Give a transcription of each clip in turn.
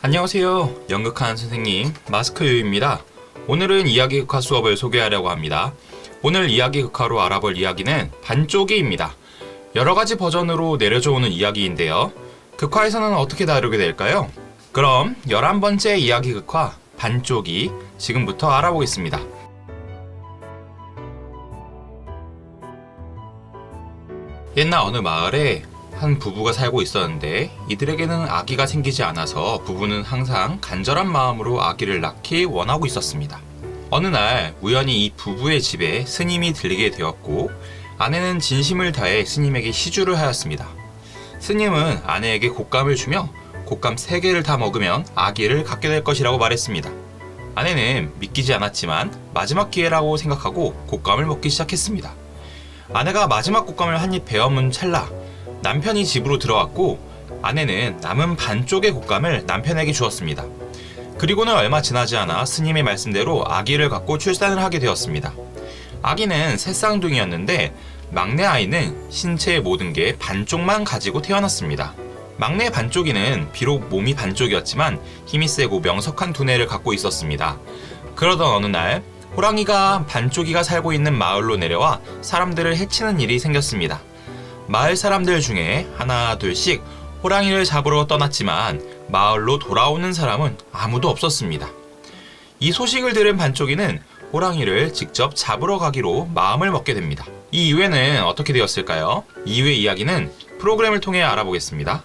안녕하세요. 연극하는 선생님 마스크유입니다. 오늘은 이야기극화 수업을 소개하려고 합니다. 오늘 이야기극화로 알아볼 이야기는 반쪽이입니다. 여러가지 버전으로 내려져 오는 이야기인데요. 극화에서는 어떻게 다루게 될까요? 그럼 11번째 이야기극화 반쪽이 지금부터 알아보겠습니다. 옛날 어느 마을에 한 부부가 살고 있었는데 이들에게는 아기가 생기지 않아서 부부는 항상 간절한 마음으로 아기를 낳기 원하고 있었습니다. 어느 날 우연히 이 부부의 집에 스님이 들리게 되었고 아내는 진심을 다해 스님에게 시주를 하였습니다. 스님은 아내에게 곶감을 주며 곶감 3개를 다 먹으면 아기를 갖게 될 것이라고 말했습니다. 아내는 믿기지 않았지만 마지막 기회라고 생각하고 곶감을 먹기 시작했습니다. 아내가 마지막 곶감을 한 입 베어문 찰나 남편이 집으로 들어왔고 아내는 남은 반쪽의 곶감을 남편에게 주었습니다. 그리고는 얼마 지나지 않아 스님의 말씀대로 아기를 갖고 출산을 하게 되었습니다. 아기는 새쌍둥이였는데 막내 아이는 신체의 모든 게 반쪽만 가지고 태어났습니다. 막내 반쪽이는 비록 몸이 반쪽이었지만 힘이 세고 명석한 두뇌를 갖고 있었습니다. 그러던 어느 날 호랑이가 반쪽이가 살고 있는 마을로 내려와 사람들을 해치는 일이 생겼습니다. 마을 사람들 중에 하나 둘씩 호랑이를 잡으러 떠났지만 마을로 돌아오는 사람은 아무도 없었습니다. 이 소식을 들은 반쪽이는 호랑이를 직접 잡으러 가기로 마음을 먹게 됩니다. 이 이후에는 어떻게 되었을까요? 이후의 이야기는 프로그램을 통해 알아보겠습니다.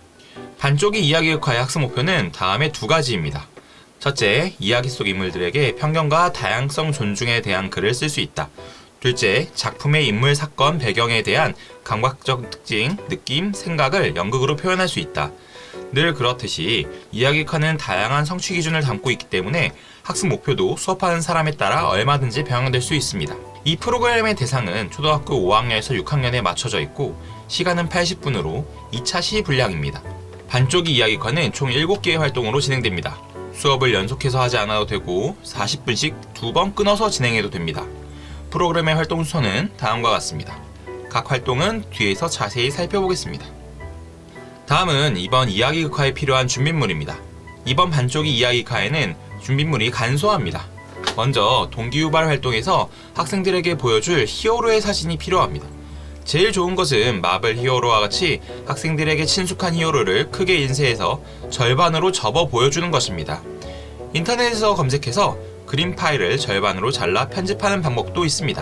반쪽이 이야기극화의 학습 목표는 다음의 2가지입니다. 첫째, 이야기 속 인물들에게 편견과 다양성 존중에 대한 글을 쓸 수 있다. 둘째, 작품의 인물, 사건, 배경에 대한 감각적 특징, 느낌, 생각을 연극으로 표현할 수 있다. 늘 그렇듯이 이야기극화는 다양한 성취 기준을 담고 있기 때문에 학습 목표도 수업하는 사람에 따라 얼마든지 변형될 수 있습니다. 이 프로그램의 대상은 초등학교 5학년에서 6학년에 맞춰져 있고 시간은 80분으로 2차 시 분량입니다. 반쪽이 이야기극화는 총 7개의 활동으로 진행됩니다. 수업을 연속해서 하지 않아도 되고 40분씩 2번 끊어서 진행해도 됩니다. 프로그램의 활동 순서는 다음과 같습니다. 각 활동은 뒤에서 자세히 살펴보겠습니다. 다음은 이번 이야기극화에 필요한 준비물입니다. 이번 반쪽이 이야기극화에는 준비물이 간소합니다. 먼저 동기유발 활동에서 학생들에게 보여줄 히어로의 사진이 필요합니다. 제일 좋은 것은 마블 히어로와 같이 학생들에게 친숙한 히어로를 크게 인쇄해서 절반으로 접어 보여주는 것입니다. 인터넷에서 검색해서 그림 파일을 절반으로 잘라 편집하는 방법도 있습니다.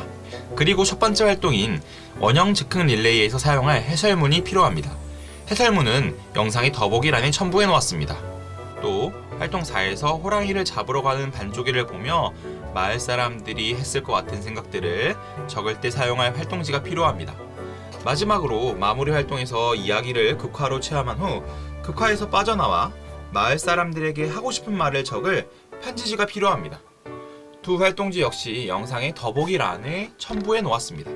그리고 첫 번째 활동인 원형 즉흥 릴레이에서 사용할 해설문이 필요합니다. 해설문은 영상의 더보기란에 첨부해 놓았습니다. 또 활동 4에서 호랑이를 잡으러 가는 반쪽이를 보며 마을 사람들이 했을 것 같은 생각들을 적을 때 사용할 활동지가 필요합니다. 마지막으로 마무리 활동에서 이야기를 극화로 체험한 후 극화에서 빠져나와 마을 사람들에게 하고 싶은 말을 적을 편지지가 필요합니다. 2 활동지 역시 영상의 더보기란에 첨부해 놓았습니다.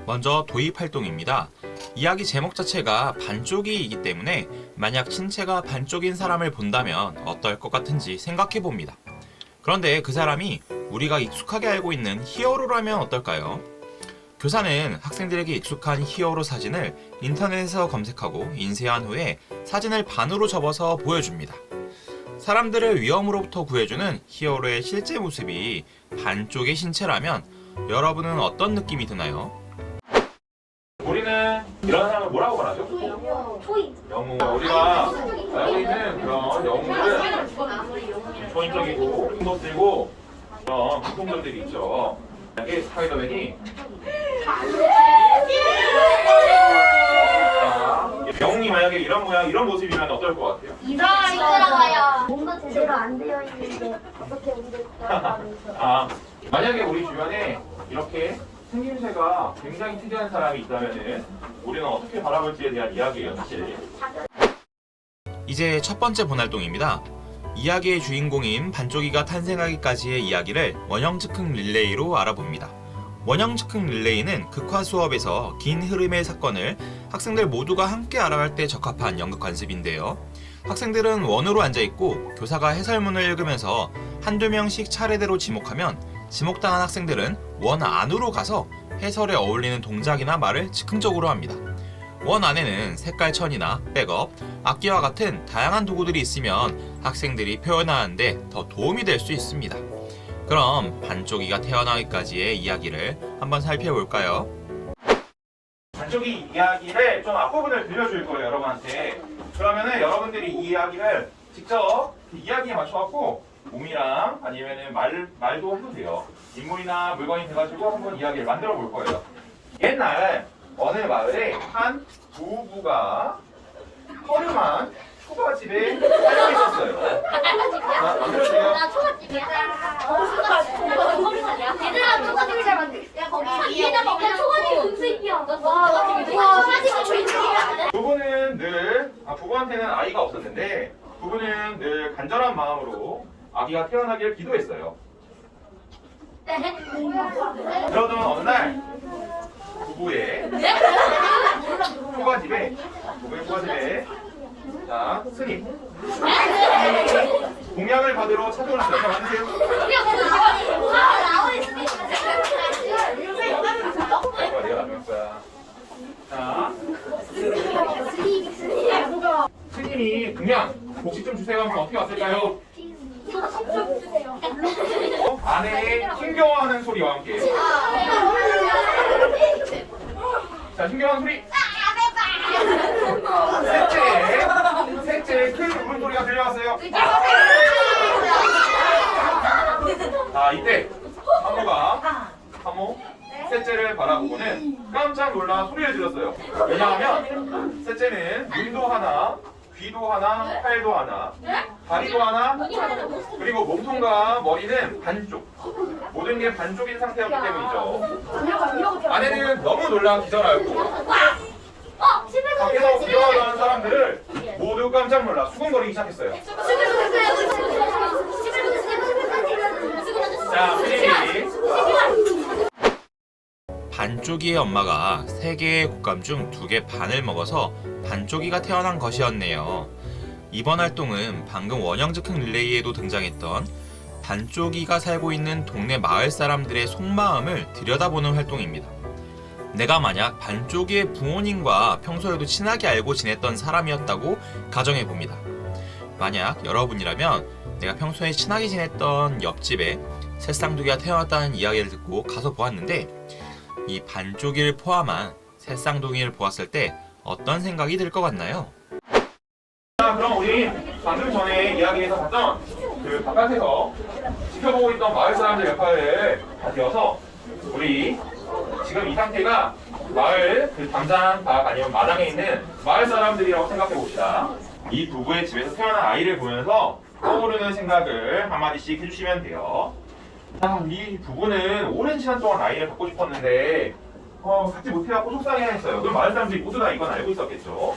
먼저 도입 활동입니다. 이야기 제목 자체가 반쪽이기 때문에 만약 신체가 반쪽인 사람을 본다면 어떨 것 같은지 생각해 봅니다. 그런데 그 사람이 우리가 익숙하게 알고 있는 히어로라면 어떨까요? 교사는 학생들에게 익숙한 히어로 사진을 인터넷에서 검색하고 인쇄한 후에 사진을 반으로 접어서 보여줍니다. 사람들을 위험으로부터 구해주는 히어로의 실제 모습이 반쪽의 신체라면 여러분은 어떤 느낌이 드나요? 우리는 이런 사람을 뭐라고 말하죠? 영웅. 우리가 알고 있는 그런 영웅들은 초인적이고 힘도 들고 그런 공통점들이 있죠. 만약에 스파이더맨이 영웅이 만약에 이런 모양, 이런 모습이면 어떨 것 같아요? 이상하요. 뭔가 제대로 안 되어 있는데 어떻게 우리를 구하면서? 만약에 우리 주변에 이렇게 생김새가 굉장히 특이한 사람이 있다면은 우리는 어떻게 바라볼지에 대한 이야기예요, 사실. 이제 첫 번째 본활동입니다. 이야기의 주인공인 반쪽이가 탄생하기까지의 이야기를 원형 즉흥 릴레이로 알아봅니다. 원형 즉흥 릴레이는 극화 수업에서 긴 흐름의 사건을 학생들 모두가 함께 알아갈 때 적합한 연극 관습인데요. 학생들은 원으로 앉아있고 교사가 해설문을 읽으면서 한두 명씩 차례대로 지목하면 지목당한 학생들은 원 안으로 가서 해설에 어울리는 동작이나 말을 즉흥적으로 합니다. 원 안에는 색깔 천이나 백업, 악기와 같은 다양한 도구들이 있으면 학생들이 표현하는데 더 도움이 될 수 있습니다. 그럼 반쪽이가 태어나기까지의 이야기를 한번 살펴볼까요? 반쪽이 이야기를 좀 앞부분을 들려줄 거예요, 여러분한테. 그러면은 여러분들이 이 이야기를 직접 이야기에 맞춰갖고 몸이랑 아니면은 말도 해도 돼요. 인물이나 물건이 돼가지고 한번 이야기를 만들어 볼 거예요. 옛날 어느 마을에 한 부부가 허름한 초가집에 살고 있었어요. 자, 만들어주세요. 나 초밥집이야. 얘들아 초밥집을 잘 만들. 야 거기 위에다가 그냥 초밥집 음식이야. 와 초밥집이 조인트야. 부부한테는 아이가 없었는데 부부는 늘 간절한 마음으로 아기가 태어나길 기도했어요. 그러던 어느 날 부부의 초가집에 자 스님 공양을 받으러 찾아오셨어요. 자 만드세요. 내가 나눌 거야. 자 스님이 공양 복식 좀 주세요 하면서 어떻게 왔을까요? 아내의 힘겨워하는 소리와 함께. 자 힘겨워하는 소리. 셋째 큰 울음소리가 들려왔어요. 자 이때 사모 셋째를 바라보고는 깜짝 놀라 소리를 질렀어요. 왜냐하면 셋째는 눈도 하나, 귀도 하나, 팔도 하나, 다리도 하나, 그리고 몸통과 머리는 반쪽, 모든 게 반쪽인 상태였기 때문이죠. 아내는 너무 놀라 기절하였고 밖에서 구경하던 사람들을 모두 깜짝 놀라 수군거리기 시작했어요. 자, 스님이 반쪽이의 엄마가 3개의 곶감 중 2개 반을 먹어서 반쪽이가 태어난 것이었네요. 이번 활동은 방금 원형즉흥 릴레이에도 등장했던 반쪽이가 살고 있는 동네 마을 사람들의 속마음을 들여다보는 활동입니다. 내가 만약 반쪽이의 부모님과 평소에도 친하게 알고 지냈던 사람이었다고 가정해봅니다. 만약 여러분이라면 내가 평소에 친하게 지냈던 옆집에 새쌍둥이가 태어났다는 이야기를 듣고 가서 보았는데 이 반쪽이를 포함한 새쌍둥이를 보았을 때 어떤 생각이 들 것 같나요? 자, 그럼 우리 방금 전에 이야기에서 봤던 그 바깥에서 지켜보고 있던 마을 사람들 역할을 다 되어서 우리 지금 이 상태가 마을 그 당장 밖 아니면 마당에 있는 마을 사람들이라고 생각해 봅시다. 이 부부의 집에서 태어난 아이를 보면서 떠오르는 생각을 한마디씩 해주시면 돼요. 이 부부는 오랜 시간 동안 아이를 갖고 싶었는데 갖지 못해갖고 속상해했어요. 그럼 마을 사람들이 모두 다 이건 알고 있었겠죠.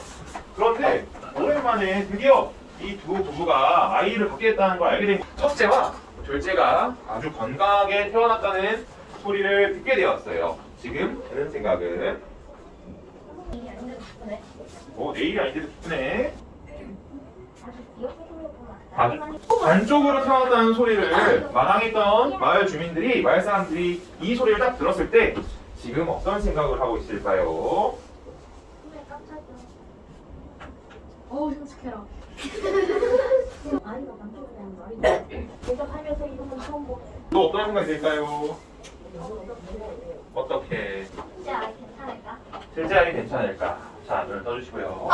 그런데 오랜만에 드디어 이 두 부부가 아이를 갖게 됐다는 걸 알게 된 첫째와 둘째가 아주 건강하게 태어났다는 소리를 듣게 되었어요. 지금 드는 생각은 내일이 아닌데 기쁘네. 반쪽으로 태어났다는 소리를 마당에 있던 마을 사람들이 이 소리를 딱 들었을 때 지금 어떤 생각을 하고 있을까요? 흉측해라. 아이가 반쪽이라는 말이 내가 살면서 이런 건 처음 보네. 또 어떤 생각이 들까요? 어떻게? 진짜 아이 괜찮을까? 둘째 아이 괜찮을까? 자, 눈을 떠주시고요.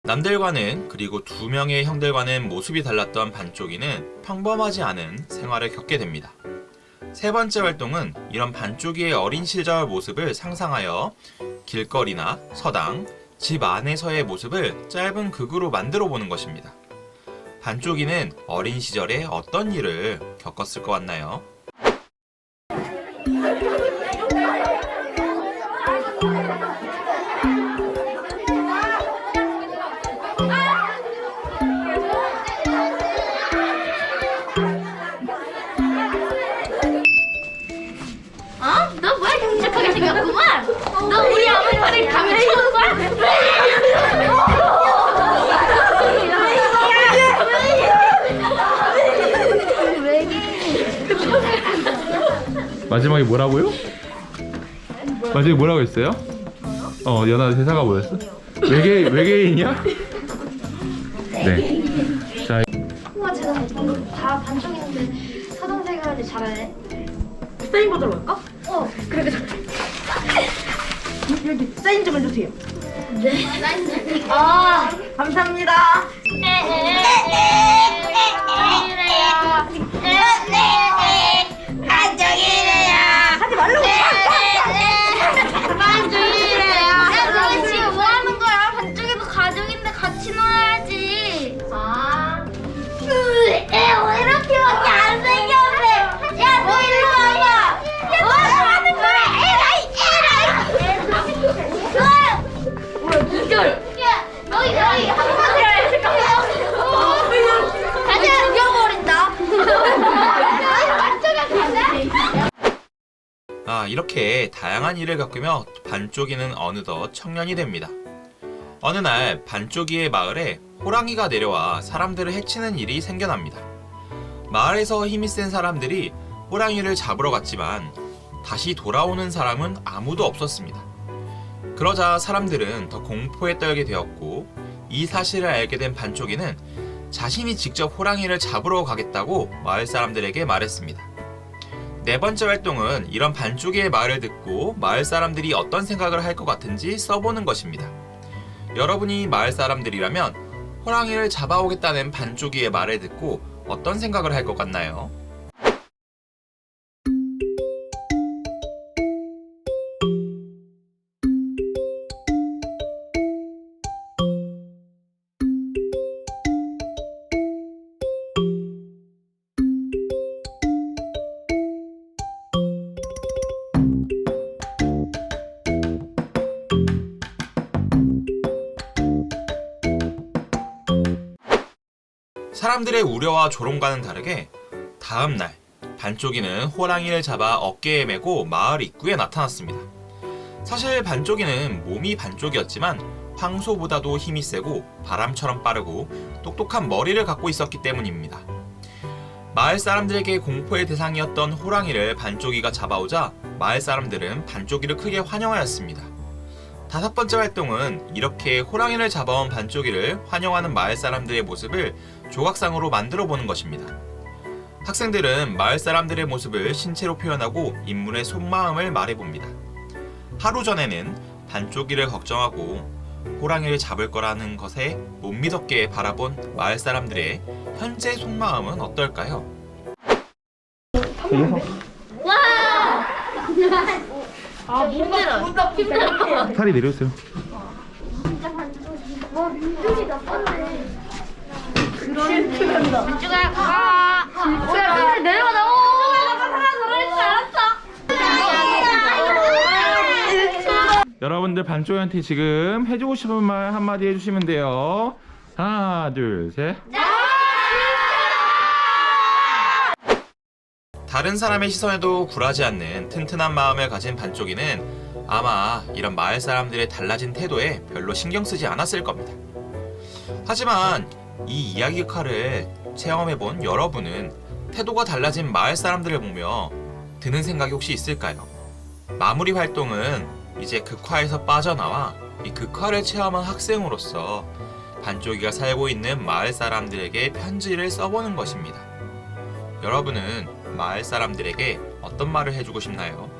남들과는 그리고 2명의 형들과는 모습이 달랐던 반쪽이는 평범하지 않은 생활을 겪게 됩니다. 세 번째 활동은 이런 반쪽이의 어린 시절 모습을 상상하여 길거리나 서당, 집 안에서의 모습을 짧은 극으로 만들어 보는 것입니다. 반쪽이는 어린 시절에 어떤 일을 겪었을 것 같나요? 너 뭐야 흉측하게 생겼구만. 너 우리 아버지를 감을 채운 거야? 마지막에 뭐라고요? 마지막에 뭐라고 했어요? 연아 대사가 뭐였어? 외계인이야? 네. 자, 우와 제가 다 반쪽인데 사동생 해야지 잘하네. 사인 받으러 갈까? 그래. 여기 사인 좀 해주세요. 네. 감사합니다. 하지 말라고. 야, 너 지금 뭐 하는 거야? 반쪽에도 가족인데 같이 놀아야지. 왜 이렇게밖에 안 생겼네? 야, 너 일로 와봐. 야, 너 뭐 하는 거야? 에라이. 뭐야, 기절. 야, 너희 한마디 해. 다시 죽여버린다. 반쪽에 가자. 이렇게 다양한 일을 겪으며 반쪽이는 어느덧 청년이 됩니다. 어느 날 반쪽이의 마을에 호랑이가 내려와 사람들을 해치는 일이 생겨납니다. 마을에서 힘이 센 사람들이 호랑이를 잡으러 갔지만 다시 돌아오는 사람은 아무도 없었습니다. 그러자 사람들은 더 공포에 떨게 되었고 이 사실을 알게 된 반쪽이는 자신이 직접 호랑이를 잡으러 가겠다고 마을 사람들에게 말했습니다. 네 번째 활동은 이런 반쪽이의 말을 듣고 마을 사람들이 어떤 생각을 할 것 같은지 써보는 것입니다. 여러분이 마을 사람들이라면 호랑이를 잡아오겠다는 반쪽이의 말을 듣고 어떤 생각을 할 것 같나요? 사람들의 우려와 조롱과는 다르게 다음날 반쪽이는 호랑이를 잡아 어깨에 메고 마을 입구에 나타났습니다. 사실 반쪽이는 몸이 반쪽이었지만 황소보다도 힘이 세고 바람처럼 빠르고 똑똑한 머리를 갖고 있었기 때문입니다. 마을 사람들에게 공포의 대상이었던 호랑이를 반쪽이가 잡아오자 마을 사람들은 반쪽이를 크게 환영하였습니다. 다섯 번째 활동은 이렇게 호랑이를 잡아온 반쪽이를 환영하는 마을 사람들의 모습을 조각상으로 만들어 보는 것입니다. 학생들은 마을 사람들의 모습을 신체로 표현하고 인물의 속마음을 말해봅니다. 하루 전에는 반쪽이를 걱정하고 호랑이를 잡을 거라는 것에 못 믿었게 바라본 마을 사람들의 현재 속마음은 어떨까요? 힘들어. 살이 내렸어요. 와, 민준이 나빴네. 민준아, 가. 민준아, 내려가자. 여러분들 반쪽이한테 지금 해주고 싶은 말 한마디 해주시면 돼요. 하나, 둘, 셋. 다른 사람의 시선에도 굴하지 않는 튼튼한 마음을 가진 반쪽이는 아마 이런 마을 사람들의 달라진 태도에 별로 신경 쓰지 않았을 겁니다. 하지만 이 이야기카를 체험해본 여러분은 태도가 달라진 마을 사람들을 보며 드는 생각이 혹시 있을까요? 마무리 활동은 이제 극화에서 빠져나와 이 극화를 체험한 학생으로서 반쪽이가 살고 있는 마을 사람들에게 편지를 써보는 것입니다. 여러분은 마을 사람들에게 어떤 말을 해주고 싶나요?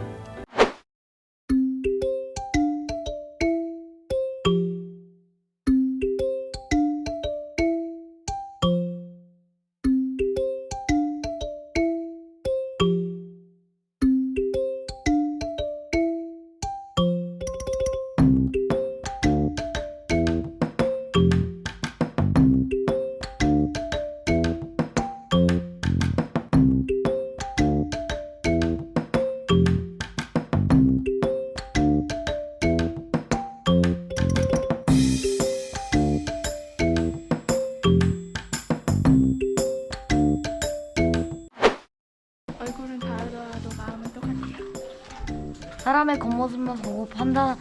얼굴은 다르더라도 마음은 똑같아요. 사람의 겉모습만 보고 판단하면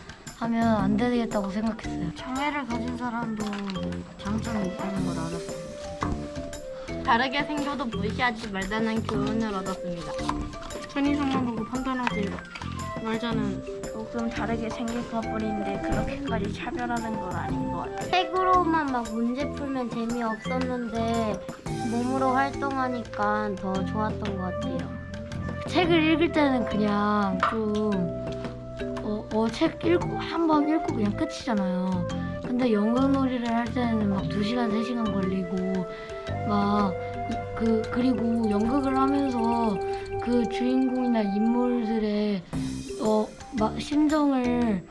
안 되겠다고 생각했어요. 장애를 가진 사람도 장점이 있다는 걸 알았어요. 다르게 생겨도 무시하지 말자는 교훈을 얻었습니다. 편의성만 보고 판단하지 말자는 조금 다르게 생길 것뿐인데 그렇게까지 차별하는 건 아닌 것 같아요. 책으로만 막 문제 풀면 재미없었는데 몸으로 활동하니까 더 좋았던 것 같아요. 책을 읽을 때는 그냥 좀 책 읽고 한 번 읽고 그냥 끝이잖아요. 근데 연극놀이를 할 때는 막 2시간, 3시간 걸리고 그리고 연극을 하면서 그 주인공이나 인물들의 심정을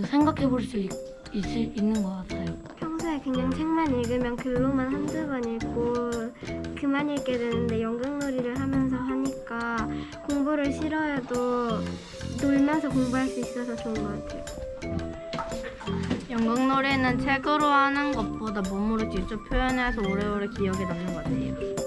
생각해 볼 수 있는 것 같아요. 평소에 그냥 책만 읽으면 글로만 한두 번 읽고 그만 읽게 되는데 연극놀이를 하면서 하니까 공부를 싫어해도 놀면서 공부할 수 있어서 좋은 것 같아요. 연극놀이는 책으로 하는 것보다 몸으로 직접 표현해서 오래오래 기억에 남는 것 같아요.